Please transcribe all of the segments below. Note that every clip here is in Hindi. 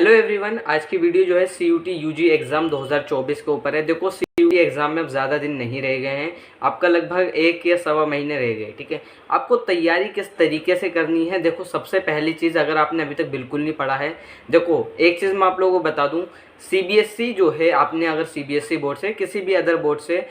हेलो एवरीवन, आज की वीडियो जो है सीयूटी यूजी एग्ज़ाम 2024 के ऊपर है। देखो, सीयूटी एग्ज़ाम में अब ज़्यादा दिन नहीं रह गए हैं, आपका लगभग 1 या सवा महीने रह गए। ठीक है, आपको तैयारी किस तरीके से करनी है। देखो, सबसे पहली चीज़, अगर आपने अभी तक बिल्कुल नहीं पढ़ा है, देखो एक चीज़ मैं आप लोगों को बता दूं, सीबीएसई जो है, आपने अगर सीबीएसई बोर्ड से किसी भी अदर बोर्ड से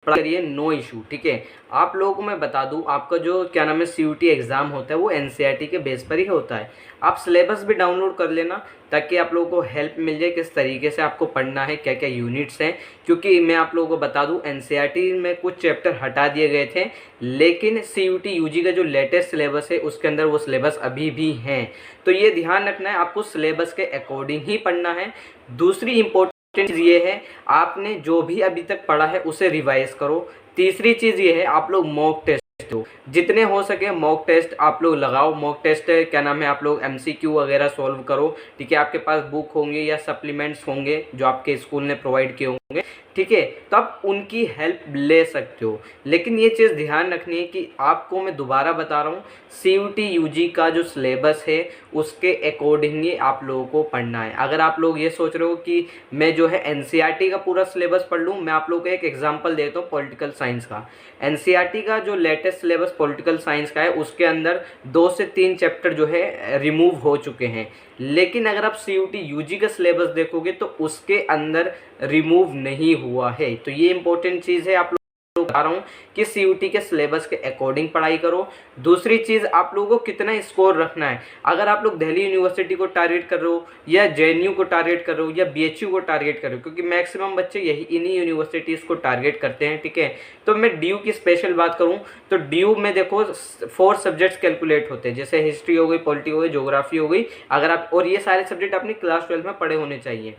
पढ़ा करिए, नो इशू। ठीक है, आप लोगों को मैं बता दूं, आपका जो क्या नाम है सीयूटी एग्ज़ाम होता है वो एनसीईआरटी के बेस पर ही होता है। आप सिलेबस भी डाउनलोड कर लेना ताकि आप लोगों को हेल्प मिल जाए किस तरीके से आपको पढ़ना है, क्या क्या यूनिट्स हैं। क्योंकि मैं आप लोगों को बता दूं, एनसीईआरटी में कुछ चैप्टर हटा दिए गए थे, लेकिन सीयूटी यूजी का जो लेटेस्ट सिलेबस है उसके अंदर वो सिलेबस अभी भी हैं। तो ये ध्यान रखना है, आपको सिलेबस के अकॉर्डिंग ही पढ़ना है। दूसरी इंपॉर्टेंट चीज़ ये है, आपने जो भी अभी तक पढ़ा है उसे रिवाइज करो। तीसरी चीज़ ये है, आप लोग मॉक टेस्ट दो, जितने हो सके मॉक टेस्ट आप लोग लगाओ। मॉक टेस्ट क्या नाम है, आप लोग एमसीक्यू वगैरह सॉल्व करो। ठीक है, आपके पास बुक होंगे या सप्लीमेंट्स होंगे जो आपके स्कूल ने प्रोवाइड किए होंगे। ठीक है, तो आप उनकी हेल्प ले सकते हो। लेकिन ये चीज़ ध्यान रखनी है कि आपको मैं दोबारा बता रहा हूँ, सीयूटी यूजी का जो सिलेबस है उसके अकॉर्डिंग ही आप लोगों को पढ़ना है। अगर आप लोग ये सोच रहे हो कि मैं जो है एनसीईआरटी का पूरा सिलेबस पढ़ लूँ, मैं आप लोगों को एक एग्जांपल देता हूँ पॉलिटिकल साइंस का। एनसीईआरटी का जो लेटेस्ट सिलेबस पॉलिटिकल साइंस का है उसके अंदर 2 से 3 चैप्टर जो है रिमूव हो चुके हैं। लेकिन अगर आप सीयूटी यूजी का सिलेबस देखोगे तो उसके अंदर रिमूव नहीं हुआ है। तो ये इंपॉर्टेंट चीज़ है, आप लोग बता रहा हूँ कि सीयूटी के सिलेबस के अकॉर्डिंग पढ़ाई करो। दूसरी चीज़, आप लोगों को कितना स्कोर रखना है। अगर आप लोग दिल्ली यूनिवर्सिटी को टारगेट कर रहे हो या जेएनयू को टारगेट कर रहे हो या बीएचयू को टारगेट कर रहे हो, क्योंकि मैक्सिमम बच्चे यही इन्हीं यूनिवर्सिटीज़ को टारगेट करते हैं। ठीक है, तो मैं डीयू की स्पेशल बात करूँ तो डीयू में देखो 4 सब्जेक्ट्स कैलकुलेट होते हैं, जैसे हिस्ट्री हो गई, पॉलिटी हो गई, ज्योग्राफी हो गई। अगर आप, और ये सारे सब्जेक्ट अपनी क्लास 12 में पढ़े होने चाहिए,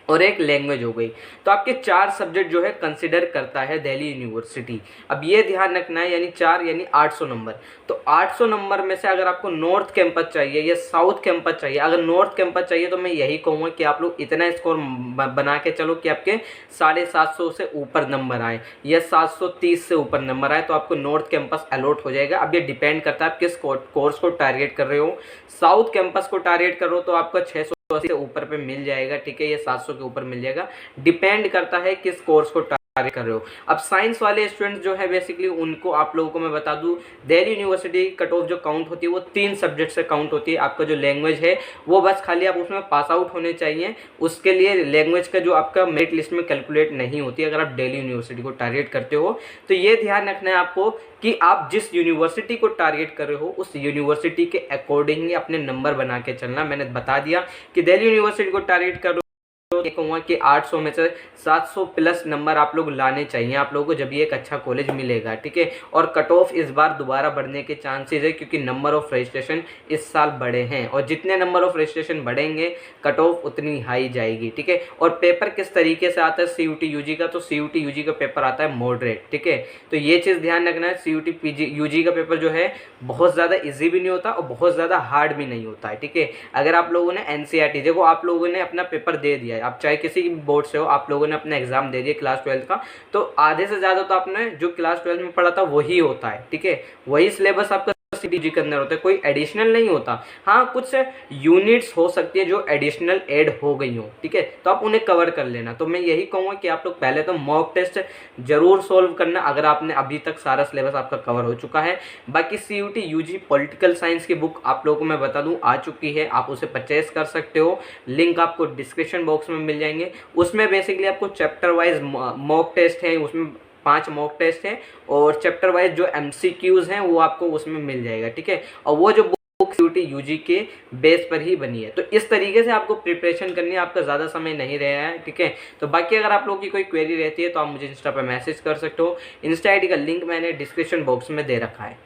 और एक लैंग्वेज हो गई। तो आपके 4 सब्जेक्ट जो है कंसिडर करता है दिल्ली यूनिवर्सिटी। अब ये ध्यान रखना है, यानी 4 यानी 800 नंबर। तो 800 नंबर में से अगर आपको नॉर्थ कैंपस चाहिए या साउथ कैंपस चाहिए, अगर नॉर्थ कैंपस चाहिए तो मैं यही कहूँगा कि आप लोग इतना स्कोर बना के चलो कि आपके 750 से ऊपर नंबर आए या 730 से ऊपर नंबर आए, तो आपको नॉर्थ कैंपस अलॉट हो जाएगा। अब ये डिपेंड करता है आप किस कोर्स को टारगेट कर रहे हो। साउथ कैंपस को टारगेट कर रहे हो तो आपका 680 से ऊपर पे मिल जाएगा। ठीक है, ये 700 के ऊपर मिल जाएगा, डिपेंड करता है किस कोर्स को टारगेट कर रहे हो। अब साइंस वाले स्टूडेंट्स जो है बेसिकली उनको आप लोगों को मैं बता दूं, दिल्ली यूनिवर्सिटी कट ऑफ जो काउंट होती है वो 3 सब्जेक्ट से काउंट होती है। आपका जो लैंग्वेज है वो बस खाली आप उसमें पास आउट होने चाहिए, उसके लिए लैंग्वेज का जो आपका मेरिट लिस्ट में कैलकुलेट नहीं होती अगर आप दिल्ली यूनिवर्सिटी को टारगेट करते हो। तो ये ध्यान रखना है आपको कि आप जिस यूनिवर्सिटी को टारगेट कर रहे हो उस यूनिवर्सिटी के अकॉर्डिंग ही अपने नंबर बना के चलना। मैंने बता दिया कि दिल्ली यूनिवर्सिटी को टारगेट कर रहे हो, ये कहूँगा कि 800 में से 700 प्लस नंबर आप लोग लाने चाहिए आप लोगों को, जब ये एक अच्छा कॉलेज मिलेगा। ठीक है, और कट ऑफ इस बार दोबारा बढ़ने के चांसेस है, क्योंकि नंबर ऑफ रजिस्ट्रेशन इस साल बढ़े हैं, और जितने नंबर ऑफ रजिस्ट्रेशन बढ़ेंगे कट ऑफ उतनी हाई जाएगी। ठीक है, और पेपर किस तरीके से आता है सीयूटी यूजी का, तो सीयूटी यूजी का पेपर आता है मॉडरेट। ठीक है, तो ये चीज़ ध्यान रखना है, सीयूटी यूजी का पेपर जो है बहुत ज़्यादा ईजी भी नहीं होता और बहुत ज़्यादा हार्ड भी नहीं होता है। ठीक है, अगर आप लोगों ने एनसीईआरटी, देखो आप लोगों ने अपना पेपर दे दिया है, आप चाहे किसी भी बोर्ड से हो, आप लोगों ने अपना एग्जाम दे दिया क्लास 12 का, तो आधे से ज़्यादा तो आपने जो क्लास 12 में पढ़ा था वही होता है। ठीक है, वही सिलेबस आपका सीटीजी के अंदर होता है, कोई एडिशनल नहीं होता। हाँ, कुछ यूनिट्स हो सकती है जो एडिशनल ऐड हो गई हो। ठीक है, तो आप उन्हें कवर कर लेना। तो मैं यही कहूँगा कि आप लोग पहले तो मॉक टेस्ट जरूर सोल्व करना अगर आपने अभी तक सारा सिलेबस आपका कवर हो चुका है। बाकी सीयूटी यूजी पॉलिटिकल साइंस की बुक आप लोगों को मैं बता दूं आ चुकी है, आप उसे परचेस कर सकते हो, लिंक आपको डिस्क्रिप्शन बॉक्स में मिल जाएंगे। उसमें बेसिकली आपको चैप्टर वाइज मॉक टेस्ट है, उसमें 5 मॉक टेस्ट हैं, और चैप्टर वाइज जो एमसीक्यूज हैं वो आपको उसमें मिल जाएगा। ठीक है, और वो जो बुक सीयूटी यूजी के बेस पर ही बनी है। तो इस तरीके से आपको प्रिपरेशन करनी है, आपका ज़्यादा समय नहीं रहा है। ठीक है, तो बाकी अगर आप लोगों की कोई क्वेरी रहती है तो आप मुझे इंस्टा पर मैसेज कर सकते हो। इंस्टा आईडी का लिंक मैंने डिस्क्रिप्शन बॉक्स में दे रखा है।